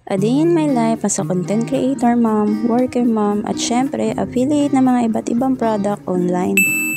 A day in my life as a content creator mom, worker mom, at syempre affiliate ng mga iba't ibang product online.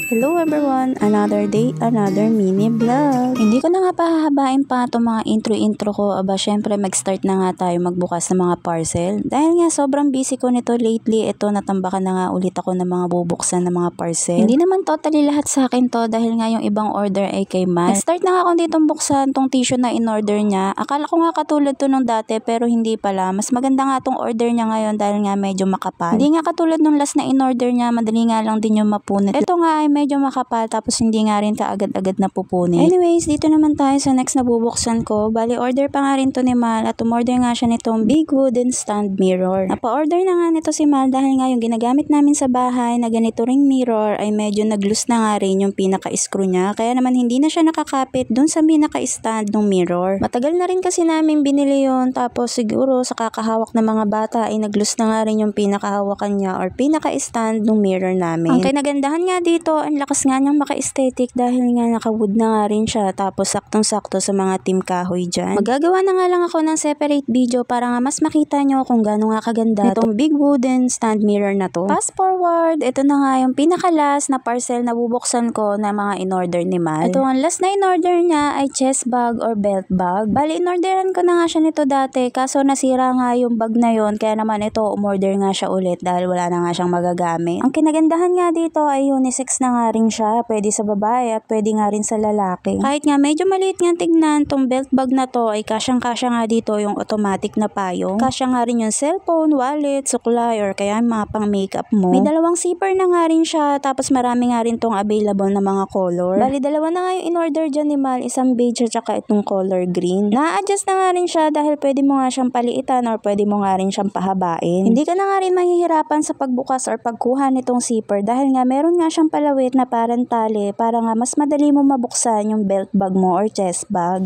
Hello everyone! Another day, another mini vlog. Hindi ko na nga pahahabain pa itong mga intro ko. Aba syempre mag-start na nga tayo magbukas ng mga parcel. Dahil nga sobrang busy ko nito lately, ito natambakan na nga ulit ako ng mga bubuksan ng mga parcel. Hindi naman totally lahat sa akin to dahil nga yung ibang order ay kay Mal. Nag-start na nga ako ditong buksan tong tissue na in-order niya. Akala ko nga katulad to nung dati pero hindi pala. Mas maganda nga tong order niya ngayon dahil nga medyo makapal. Hindi nga katulad nung last na in-order niya, madali nga lang din yung mapunit. Ito nga ay medyo makapal tapos hindi nga rin kaagad-agad na pupunit. Anyways, dito naman tayo sa next na bubuksan ko. Bali, order pa nga rin to ni Mal at umorder nga siya nitong big wooden stand mirror. Napa-order na nga nito si Mal dahil nga yung ginagamit namin sa bahay na ganito ring mirror ay medyo nag-loose na nga rin yung pinaka-screw niya. Kaya naman hindi na siya nakakapit dun sa pinaka-stand ng mirror. Matagal na rin kasi namin binili yon tapos siguro sa kakahawak ng mga bata ay nag-loose na nga rin yung pinakahawakan niya or pinaka-stand ng mirror namin. Ang kinagandahan nga dito, ang lakas nga niyang maka-aesthetic dahil nga naka-wood na nga rin siya tapos saktong-sakto sa mga team kahoy dyan. Magagawa na nga lang ako ng separate video para nga mas makita nyo kung gaano nga kaganda itong big wooden stand mirror na to. Fast forward, ito na nga yung pinaka-last na parcel na bubuksan ko na mga in-order ni Mal. Ito ang last na in-order niya ay chest bag or belt bag. Bali, in-orderan ko na nga siya nito dati kaso nasira nga yung bag na yon kaya naman ito umorder nga siya ulit dahil wala na nga siyang magagamit. Ang kinagandahan nga dito ay unisex na nga rin siya. Pwede sa babae at pwede nga rin sa lalaki. Kahit nga medyo maliit nga tignan, tong belt bag na to ay kasyang-kasya nga dito yung automatic na payong. Kasya nga rin yung cellphone, wallet, suklay or kaya mga pang makeup mo. May dalawang zipper na nga rin siya tapos marami nga rin tong available na mga color. Bali, dalawa na nga yung in-order dyan ni Mal, isang beige at saka itong color green. Na-adjust na nga rin siya dahil pwede mo nga siyang paliitan or pwede mo nga rin siyang pahabain. Hindi ka na nga rin mahihirapan sa pagbukas or pagkuha nitong zipper dahil nga meron nga siyang palawit na parang tali para nga mas madali mo mabuksan yung belt bag mo or chest bag.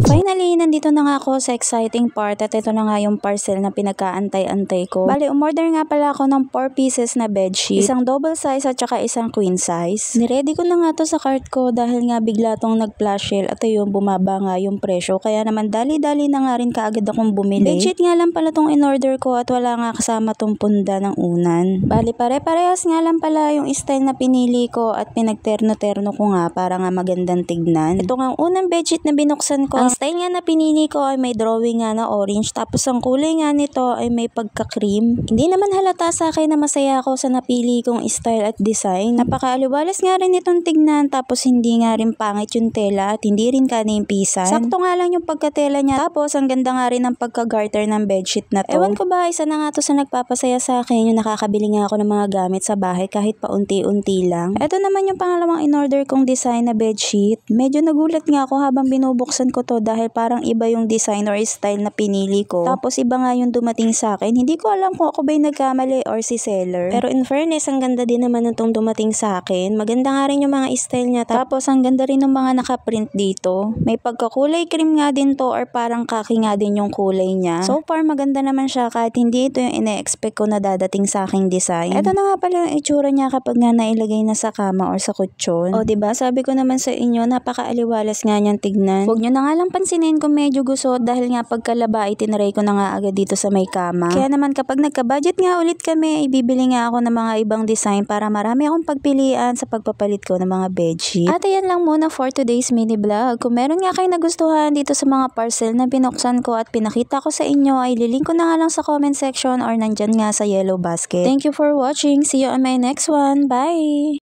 Finally, nandito na nga ako sa exciting part at ito na nga yung parcel na pinagkaantay-antay ko. Bali, umorder nga pala ako ng 4 pieces na bedsheet, isang double size at saka isang queen size. Niready ko na nga to sa cart ko dahil nga bigla tong nag-flash sale at ayun, bumaba nga yung presyo. Kaya naman dali-dali na nga rin kaagad akong bumili. Bedsheet nga lang pala tong in-order ko at wala nga kasama tong punda ng unan. Bali, pare-parehas nga lang pala yung style na pinili ko at pinagterno-terno ko nga para nga magandang tignan. Ito nga ang unang bedsheet na binuksan ko. Ang style nga na pinili ko ay may drawing nga na orange tapos ang kulay nga nito ay may pagka-cream. Hindi naman halata sa akin na masaya ako sa napili kong style at design. Napaka-aliwalas nga rin itong tignan tapos hindi nga rin pangit yung tela at hindi rin kanimpisan. Sakto nga lang yung pagkatela niya tapos ang ganda nga rin ng pagka-garter ng bedsheet na to. Ewan ko ba, isa na nga to sa nagpapasaya sa akin yung nakakabili nga ako ng mga gamit sa bahay kahit paunti-unti lang. Ito naman yung pangalawang in-order kong design na bedsheet. Medyo nagulat nga ako habang binubuksan ko to dahil parang iba yung design or style na pinili ko. Tapos iba nga yung dumating sa akin. Hindi ko alam kung ako ba'y nagkamali or si seller. Pero in fairness, ang ganda din naman itong dumating sa akin. Maganda nga rin yung mga style niya. Tapos ang ganda rin ng mga nakaprint dito. May pagkakulay cream nga din to or parang kaki nga din yung kulay niya. So far maganda naman siya kahit hindi ito yung ine-expect ko na dadating sa aking design. Ito na nga pala yung itsura niya kapag nga nailagay na sa kama or sa kutsyon. O diba, sabi ko naman sa inyo, napaka-aliwalas nga niyang tignan. Huwag nyo na nga lang pansinin kung medyo gusot dahil nga pagkalaba itinry ko na nga agad dito sa may kama. Kaya naman kapag nagka-budget nga ulit kami, ibibili nga ako ng mga ibang design para marami akong pagpilian sa pagpapalit ko ng mga bedsheet. At ayan lang muna for today's mini vlog. Kung meron nga kayo nagustuhan dito sa mga parcel na binuksan ko at pinakita ko sa inyo, ay lilink ko na nga lang sa comment section or nandyan nga sa yellow basket. Thank you for watching. See you on my next one. Bye!